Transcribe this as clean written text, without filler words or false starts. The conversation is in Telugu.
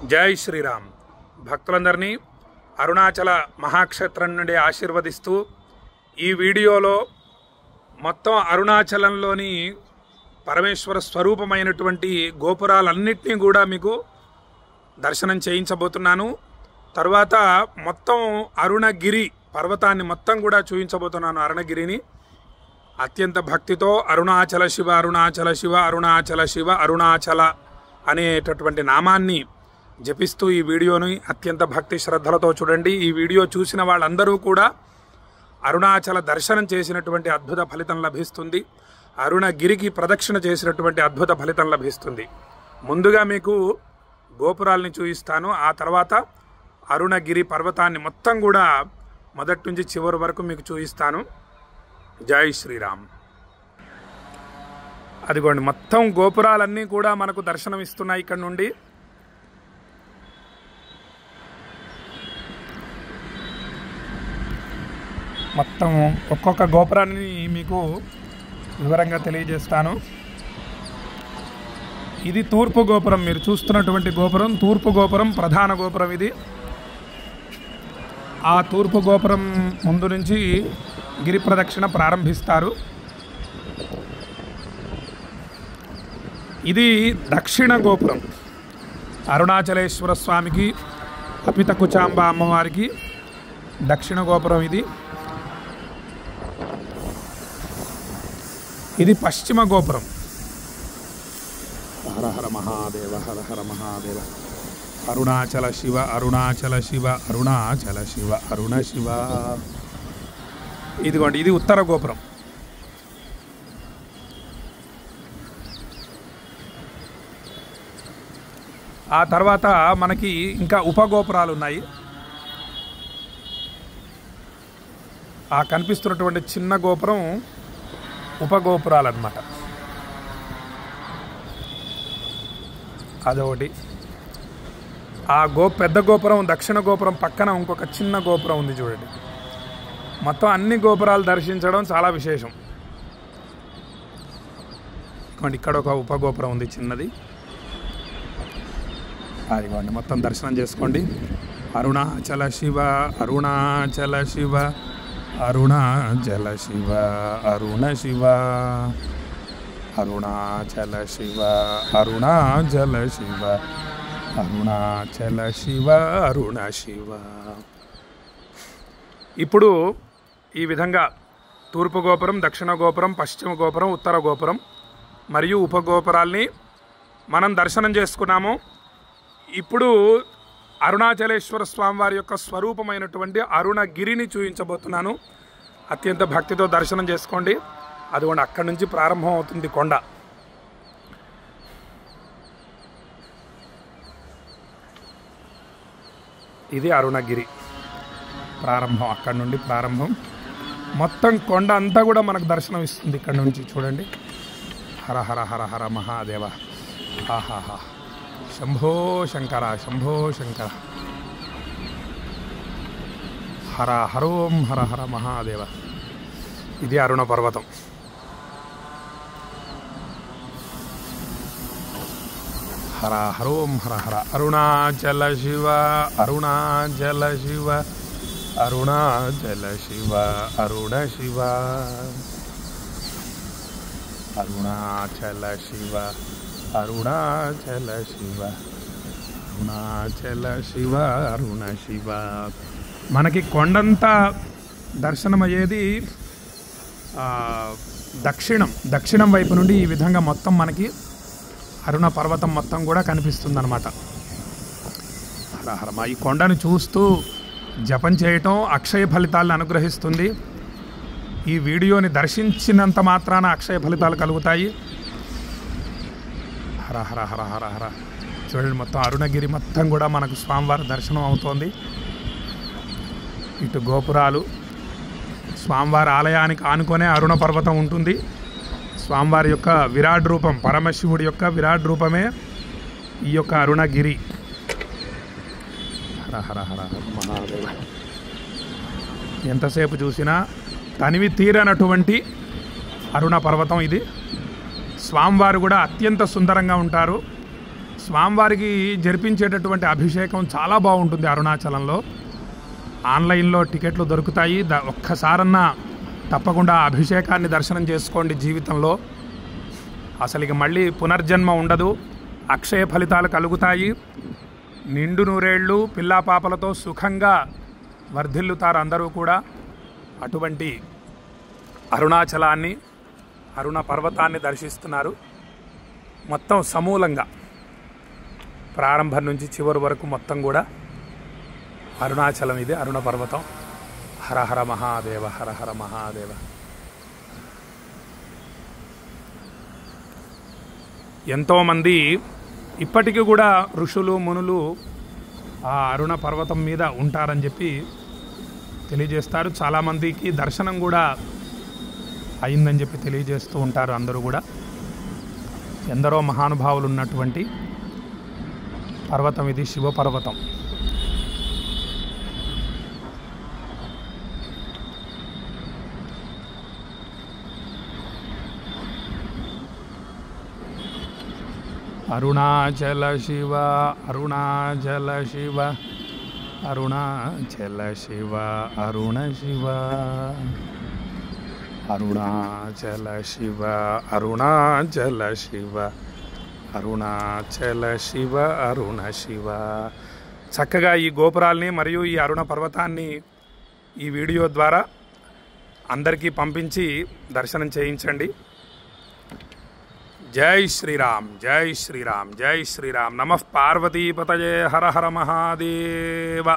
జై శ్రీరామ్. భక్తులందరినీ అరుణాచల మహాక్షేత్రం నుండి ఆశీర్వదిస్తూ ఈ వీడియోలో మొత్తం అరుణాచలంలోని పరమేశ్వర స్వరూపమైనటువంటి గోపురాలన్నింటినీ కూడా మీకు దర్శనం చేయించబోతున్నాను. తర్వాత మొత్తం అరుణగిరి పర్వతాన్ని మొత్తం కూడా చూపించబోతున్నాను. అరుణగిరిని అత్యంత భక్తితో అరుణాచల శివ అరుణాచల శివ అరుణాచల శివ అరుణాచల అనేటటువంటి నామాన్ని జపిస్తూ ఈ వీడియోని అత్యంత భక్తి శ్రద్ధలతో చూడండి. ఈ వీడియో చూసిన వాళ్ళందరూ కూడా అరుణాచల దర్శనం చేసినటువంటి అద్భుత ఫలితం లభిస్తుంది. అరుణగిరికి ప్రదక్షిణ చేసినటువంటి అద్భుత ఫలితం లభిస్తుంది. ముందుగా మీకు గోపురాలని చూపిస్తాను. ఆ తర్వాత అరుణగిరి పర్వతాన్ని మొత్తం కూడా మొదటి నుంచి చివరి వరకు మీకు చూపిస్తాను. జై శ్రీరామ్. అదిగోండి, మొత్తం గోపురాలన్నీ కూడా మనకు దర్శనం ఇస్తున్నాయి. ఇక్కడ నుండి మొత్తం ఒక్కొక్క గోపురాన్ని మీకు వివరంగా తెలియజేస్తాను. ఇది తూర్పు గోపురం. మీరు చూస్తున్నటువంటి గోపురం తూర్పు గోపురం, ప్రధాన గోపురం ఇది. ఆ తూర్పు గోపురం ముందు నుంచి గిరి ప్రదక్షిణ ప్రారంభిస్తారు. ఇది దక్షిణ గోపురం. అరుణాచలేశ్వర స్వామికి, అపిత కుచాంబ అమ్మవారికి దక్షిణ గోపురం ఇది. ఇది పశ్చిమ గోపురం. హర హర మహాదేవ, హర హర మహాదేవ. అరుణాచల శివ అరుణాచల శివ అరుణాచల శివ అరుణ శివ. ఇదిగోండి, ఇది ఉత్తర గోపురం. ఆ తర్వాత మనకి ఇంకా ఉపగోపురాలు ఉన్నాయి. ఆ కనిపిస్తున్నటువంటి చిన్న గోపురం ఉపగోపురాలు అన్నమాట. అదొకటి. ఆ పెద్ద గోపురం, దక్షిణ గోపురం పక్కన ఇంకొక చిన్న గోపురం ఉంది చూడండి. మొత్తం అన్ని గోపురాలు దర్శించడం చాలా విశేషం. ఇక్కడ ఒక ఉపగోపురం ఉంది చిన్నది. అదిగోండి, మొత్తం దర్శనం చేసుకోండి. అరుణాచల శివ అరుణాచల శివ అరుణాచల శివ అరుణ శివ అరుణాచల శివ అరుణాచల శివ అరుణాచల శివ అరుణ శివ. ఇప్పుడు ఈ విధంగా తూర్పు గోపురం, దక్షిణ గోపురం, పశ్చిమ గోపురం, ఉత్తర గోపురం మరియు ఉపగోపురాల్ని మనం దర్శనం చేసుకున్నాము. ఇప్పుడు అరుణాచలేశ్వర స్వామివారి యొక్క స్వరూపమైనటువంటి అరుణగిరిని చూపించబోతున్నాను. అత్యంత భక్తితో దర్శనం చేసుకోండి. అదిగోండి, అక్కడి నుంచి ప్రారంభం అవుతుంది కొండ. ఇది అరుణగిరి ప్రారంభం. అక్కడి నుండి ప్రారంభం. మొత్తం కొండ అంతా కూడా మనకు దర్శనం ఇస్తుంది ఇక్కడ నుంచి. చూడండి. హర హర హర హర మహాదేవ. ఆహాహా. శంభో శంకర శంభో శంకర. హర హరోం హర హర మహాదేవ. ఇది అరుణ పర్వతం. హర హరోం హర హర. అరుణాచల శివ అరుణాచల శివ అరుణాచల శివ అరుణ శివ అరుణాచల శివ అరుణాచల శివ అరుణాచల శివ అరుణ శివ. మనకి కొండంతా దర్శనమయ్యేది దక్షిణం వైపు నుండి. ఈ విధంగా మొత్తం మనకి అరుణ పర్వతం మొత్తం కూడా కనిపిస్తుంది అన్నమాట. హరహరమ. ఈ కొండను చూస్తూ జపం చేయటం అక్షయ ఫలితాలను అనుగ్రహిస్తుంది. ఈ వీడియోని దర్శించినంత మాత్రాన అక్షయ ఫలితాలు కలుగుతాయి. హర హర హర హర హర. చూడండి, మొత్తం అరుణగిరి మొత్తం కూడా మనకు స్వామివారి దర్శనం అవుతోంది. ఇటు గోపురాలు, స్వామివారి ఆలయానికి ఆనుకొనే అరుణ పర్వతం ఉంటుంది. స్వామివారి యొక్క విరాట్ రూపం, పరమశివుడి యొక్క విరాట్ రూపమే ఈ యొక్క అరుణగిరి. హర హర హర హర మహాదేవ. ఎంతసేపు చూసినా తనివి తీరనటువంటి అరుణ పర్వతం ఇది. స్వామివారు కూడా అత్యంత సుందరంగా ఉంటారు. స్వామివారికి జరిపించేటటువంటి అభిషేకం చాలా బాగుంటుంది అరుణాచలంలో. ఆన్లైన్లో టికెట్లు దొరుకుతాయి. ఒక్కసారన్నా తప్పకుండా అభిషేకాన్ని దర్శనం చేసుకోండి. జీవితంలో అసలు ఇక మళ్ళీ పునర్జన్మ ఉండదు. అక్షయ ఫలితాలు కలుగుతాయి. నిండు నూరేళ్ళు పిల్లా పాపలతో సుఖంగా వర్ధిల్లుతారు అందరూ కూడా. అటువంటి అరుణాచలాన్ని, అరుణ పర్వతాన్ని దర్శిస్తున్నారు. మొత్తం సమూలంగా ప్రారంభం నుంచి చివరి వరకు మొత్తం కూడా అరుణాచలం. ఇది అరుణ పర్వతం. హర హర మహాదేవ, హర హర మహాదేవ. ఎంతోమంది ఇప్పటికీ కూడా ఋషులు మునులు ఆ అరుణ పర్వతం మీద ఉంటారని చెప్పి తెలియజేస్తారు. చాలామందికి దర్శనం కూడా అయిందని చెప్పి తెలియజేస్తూ ఉంటారు అందరూ కూడా. ఎందరో మహానుభావులు ఉన్నటువంటి పర్వతం ఇది, శివపర్వతం. అరుణాచల శివ, అరుణాచల శివ, అరుణాచల శివ, అరుణ శివ, అరుణాచల శివ, అరుణాచల శివ, అరుణాచల శివ, అరుణ శివ. చక్కగా ఈ గోపురాల్ని మరియు ఈ అరుణ పర్వతాన్ని ఈ వీడియో ద్వారా అందరికీ పంపించి దర్శనం చేయించండి. జై శ్రీరామ్, జై శ్రీరామ్, జై శ్రీరామ్. నమః పార్వతీపతయే, హర హర మహాదేవ.